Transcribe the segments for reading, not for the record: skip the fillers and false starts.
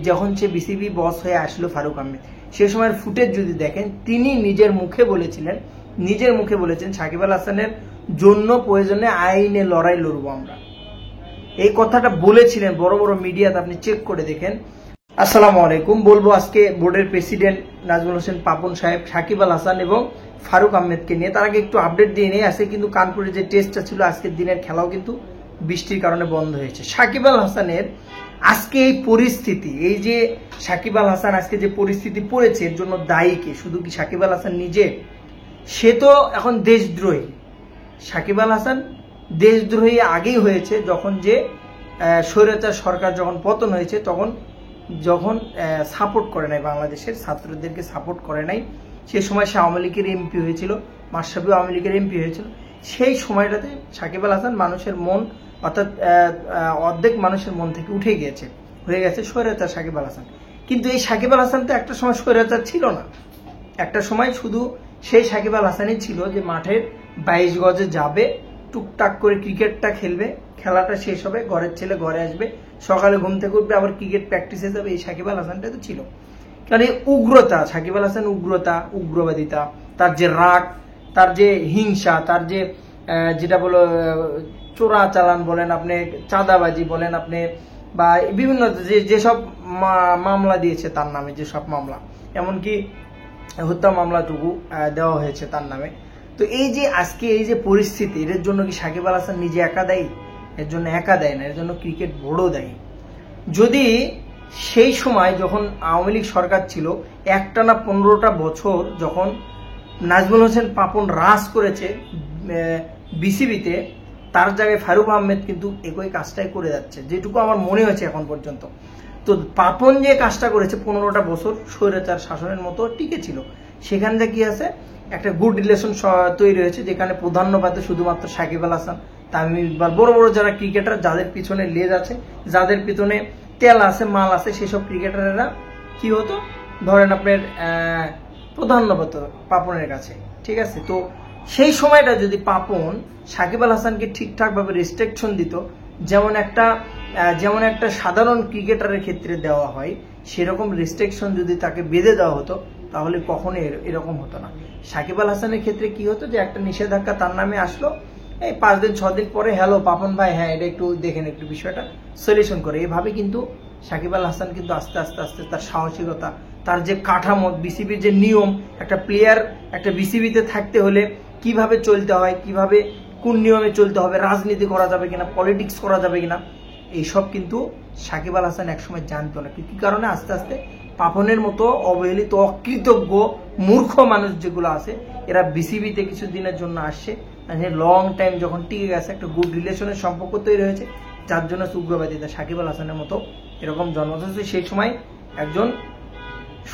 যখন সে বিসিবি বস হয়ে আসলো ফারুক আহমেদ, সে সময়ের ফুটেজ যদি দেখেন, তিনি নিজের মুখে বলেছেন সাকিব আল হাসানের জন্য প্রয়োজনে আইনে লড়াই লড়বো আমরা। এই কথাটা বলেছিলেন বড় বড় মিডিয়াতে, আপনি চেক করে দেখেন। আসসালামু আলাইকুম। বলবো আজকে বোর্ডের প্রেসিডেন্ট নাজমুল হোসেন পাপন সাহেব, সাকিব আল হাসান এবং ফারুক আহমেদকে নিয়ে। তার আগে একটু আপডেট দিয়ে নিয়ে আসে, কিন্তু কানপুরে যে টেস্টটা ছিল আজকের দিনের খেলাও কিন্তু বৃষ্টির কারণে বন্ধ হয়েছে। সাকিব আল হাসানের আজকে এই পরিস্থিতি, এই যে সাকিব আল হাসান আজকে যে পরিস্থিতি পড়েছে, এর জন্য দায়ী কে? শুধু কি সাকিব আল হাসান নিজে? সে তো এখন দেশদ্রোহী। সাকিব আল হাসান দেশদ্রোহী আগেই হয়েছে, যখন যে স্বৈরাচার সরকার যখন পতন হয়েছে, যখন সাপোর্ট করে নাই, বাংলাদেশের ছাত্রদেরকে সাপোর্ট করে নাই। সে সময় সে আওয়ামী লীগের এমপি হয়েছিল, মাশরাফিও আওয়ামী লীগের এমপি হয়েছিল। সেই সময়টাতে সাকিব আল হাসান মানুষের মন, অর্থাৎ অর্ধেক মানুষের মন থেকে উঠে গিয়েছে, হয়ে গেছে স্বৈরাচার সাকিব আল হাসান। কিন্তু এই সাকিব আল হাসান তো একটা সময় স্বৈরাচার ছিল না। একটা সময় শুধু সেই সাকিব আল হাসানই ছিল যে মাঠের 22 গজে যাবে, টুকটাক করে ক্রিকেটটা খেলবে, খেলাটা শেষ হবে, ঘরের ছেলে ঘরে আসবে, সকালে ঘুম থেকে উঠবে, আবার ক্রিকেট প্র্যাকটিসে যাবে। এই সাকিব আল হাসানটা তো ছিল। কারণ এই উগ্রতা, সাকিব আল হাসান উগ্রতা, উগ্রবাদিতা, তার যে রাগ, তার যে হিংসা, তার যে যেটা বলো চোরা চালান বলেন আপনি, চাঁদাবাজি বলেন আপনি, বা বিভিন্ন যেসব মামলা দিয়েছে তার নামে, যেসব মামলা, এমনকি হত্যা মামলাটুকু দেওয়া হয়েছে তার নামে। তো এই যে আজকে এই যে পরিস্থিতি, এর জন্য কি সাকিব আল হাসান নিজে একা দায়ী? এর জন্য একা দেয় না, এর জন্য ক্রিকেট বোর্ডও দায়ী। যদি সেই সময় যখন আওয়ামী লীগ সরকার ছিল, একটানা 15টা বছর যখন নাজমুল হোসেন পাপন রাজ করেছে বিসিবিতে, তার জায়গায় ফারুক আহমেদ কিন্তু একই কাজটাই করে যাচ্ছে, যেটুকু আমার মনে হয়েছে এখন পর্যন্ত। তো পাপন যে কাজটা করেছে 15টা বছর স্বৈরাচার শাসনের মতো টিকে ছিল, সেখান থেকে কি আছে, একটা গুড রিলেশন তৈরি হয়েছে, যেখানে প্রাধান্য পাতে শুধুমাত্র সাকিব আল হাসান, তামিম ইকবাল, বড় বড় যারা ক্রিকেটার, যাদের পিছনে লেজ আছে, যাদের পিছনে তেল আছে, মাল আছে, সেসব ক্রিকেটারেরা কি হতো, ধরেন আপনার প্রাধান্য পেত পাপনের কাছে। ঠিক আছে? তো সেই সময়টা যদি পাপন সাকিব আল হাসানকে ঠিকঠাকভাবে রেস্ট্রিকশন দিত, যেমন একটা সাধারণ ক্রিকেটারের ক্ষেত্রে দেওয়া হয়, সেরকম রেস্ট্রিকশন যদি তাকে বেঁধে দেওয়া হতো, তাহলে কখনো এরকম হতো না। সাকিব আল হাসানের ক্ষেত্রে কি হতো, যে একটা নিষেধাজ্ঞা তার নামে আসলো, এই 5 দিন 6 দিন পরে, হ্যালো পাপন ভাই, হ্যাঁ এটা একটু দেখেন, একটু বিষয়টা সলিউশন করে। এভাবে কিন্তু সাকিব আল হাসান কিন্তু আস্তে আস্তে তার সাহসিকতা, তার যে কাঠামো, বিসিবির যে নিয়ম, একটা প্লেয়ার একটা বিসিবিতে থাকতে হলে কিভাবে চলতে হয়, কিভাবে কোন নিয়মে চলতে হবে, রাজনীতি করা যাবে কিনা, পলিটিক্স করা যাবে কিনা, এইসব কিন্তু সাকিব আল হাসান একসময় জানতো না। কি কারণে? আস্তে আস্তে পাপনের মতো অবহেলিত, অকৃতজ্ঞ, মূর্খ মানুষ যেগুলো আছে, এরা বিসিবিতে কিছুদিনের জন্য আসছে, লং টাইম যখন টিকে গেছে, একটা গুড রিলেশনের সম্পর্ক তৈরি হয়েছে, যার জন্য উগ্রবাদিতা সাকিব আল হাসানের মতো এরকম জন্ম হচ্ছে। সেই সময় একজন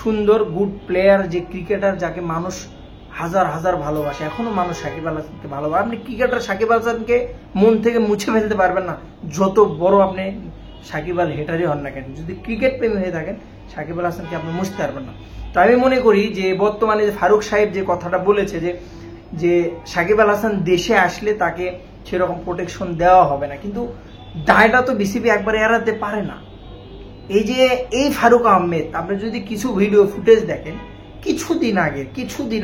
সুন্দর গুড প্লেয়ার, যে ক্রিকেটার, যাকে মানুষ হাজার হাজার ভালোবাসে, এখনো মানুষ সাকিব আল হাসানকে ভালোবাসে। আপনি ক্রিকেটার সাকিব আল হাসানকে মন থেকে মুছে ফেলতে পারবেন না, যত বড় আপনি সাকিব আল হেটারই হন না কেন। যদি ক্রিকেট প্রেমী হয়ে থাকেন, সাকিব আল হাসানকে আপনি মুছতে পারবেন না। তো আমি মনে করি যে বর্তমানে ফারুক সাহেব যে কথাটা বলেছে, যে সাকিব আল হাসান দেশে আসলে তাকে সেরকম প্রোটেকশন দেওয়া হবে না, কিন্তু দায়টা তো বিসিবি একবারে এড়াতে পারে না। এই ফারুক আহমেদ, আপনি যদি কিছু ভিডিও ফুটেজ দেখেন, কিছুদিন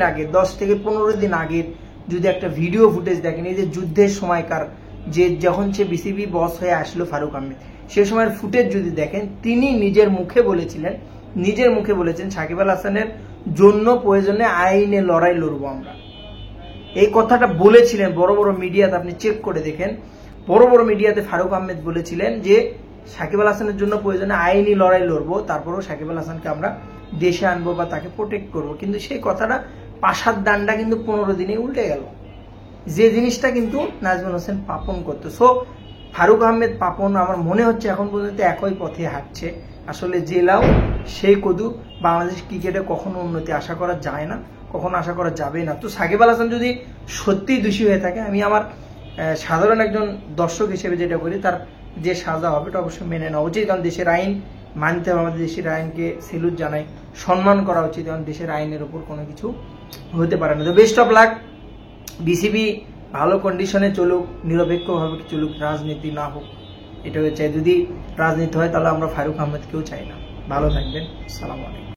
আগে 10 থেকে 15 দিন আগের যদি একটা ভিডিও ফুটেজ দেখেন, এই যে যুদ্ধের সময়কার, যে যখন সে বিসিবি বস হয়ে আসলো ফারুক আহমেদ, সে সময়ের ফুটেজ যদি দেখেন, তিনি নিজের মুখে বলেছেন সাকিব আল হাসানের জন্য প্রয়োজনে আইনে লড়াই লড়বো আমরা। এই কথাটা বলেছিলেন বড় বড় মিডিয়াতে, আপনি চেক করে দেখেন। বড় বড় মিডিয়াতে ফারুক আহমেদ বলেছিলেন যে সাকিব আল হাসানের জন্য প্রয়োজনে আইনি লড়াই লড়বো, তারপরেও সাকিব আল হাসানকে আমরা দেশে আনবো বা তাকে প্রোটেক্ট করবো। কিন্তু সেই কথাটা পাশার দানটা কিন্তু 15 দিনে উল্টে গেল, যে জিনিসটা কিন্তু নাজমুল হোসেন পাপন করতো। সো ফারুক আহমেদ পাপন আমার মনে হচ্ছে এখন পর্যন্ত একই পথে হাঁটছে। আসলে যে লাউ সেই কদু, বাংলাদেশ ক্রিকেটে কখনো উন্নতি আশা করা যায় না, কখনো আশা করা যাবে না। তো সাকিব আল হাসান যদি সত্যিই দোষী হয়ে থাকে, আমি আমার সাধারণ একজন দর্শক হিসেবে যেটা করি, তার যে সাজা হবে এটা অবশ্যই মেনে নেওয়া উচিত। কারণ দেশের আইন মানতে হবে, আমাদের দেশের আইনকে সেলুট জানাই, সম্মান করা উচিত, কারণ দেশের আইনের উপর কোনো কিছু হতে পারে না। তো বেস্ট অফ লাক। বিসিবি ভালো কন্ডিশনে চলুক, নিরপেক্ষভাবে চলুক, রাজনীতি না হোক, এটা চাই। যদি রাজনীতি হয় তাহলে আমরা ফারুক আহমেদকেও চাই না। ভালো থাকবেন। আসসালামু আলাইকুম।